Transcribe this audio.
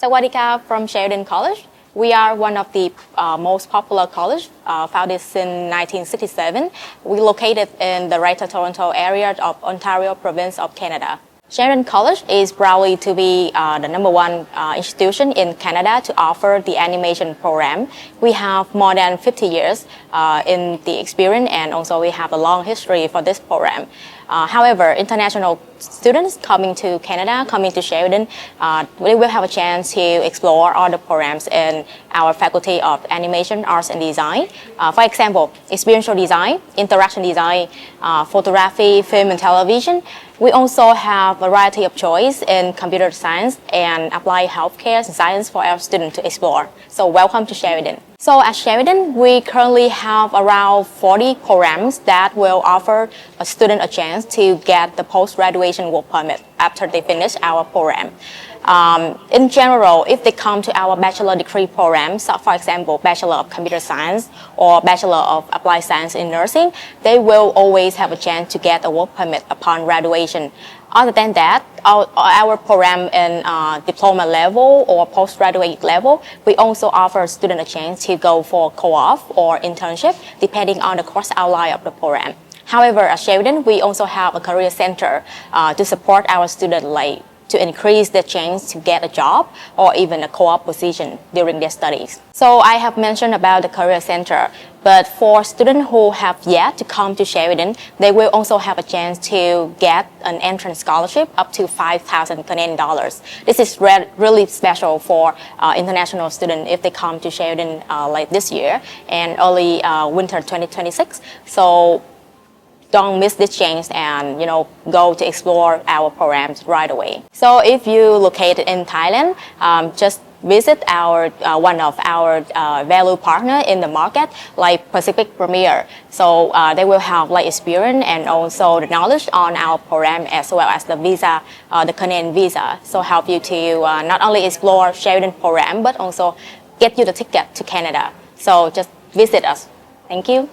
Sawadika from Sheridan College. We are one of the most popular college, founded in 1967. We located in the Greater Toronto area of Ontario province of Canada. Sheridan College is proudly to be the number one institution in Canada to offer the animation program. We have more than 50 years in the experience, and also we have a long history for this program. However, international students coming to Canada, coming to Sheridan, they will have a chance to explore all the programs in our Faculty of Animation, Arts and Design. For example, experiential design, interaction design, photography, film and television. We also have a variety of choice in computer science and applied healthcare science for our students to explore. So welcome to Sheridan. So at Sheridan, we currently have around 40 programs that will offer a student a chance to get the post-graduation work permit after they finish our program. In general, if they come to our bachelor degree programs, for example, Bachelor of Computer Science or Bachelor of Applied Science in Nursing, they will always have a chance to get a work permit upon graduation. Other than that, our program in diploma level or postgraduate level, we also offer students a chance to go for co-op or internship, depending on the course outline of the program. However, at Sheridan, we also have a career center to support our students, like to increase the chance to get a job or even a co-op position during their studies. So I have mentioned about the career center, but for students who have yet to come to Sheridan, they will also have a chance to get an entrance scholarship up to 5,000 Canadian dollars. This is really special for international students if they come to Sheridan like this year and early winter 2026. So don't miss this chance and go to explore our programs right away. So if you located in Thailand, just visit our one of our value partner in the market, like Pacific Premier. So they will have like experience and also the knowledge on our program as well as the visa, the Canadian visa. So help you to not only explore Sheridan program but also get you the ticket to Canada. So just visit us. Thank you.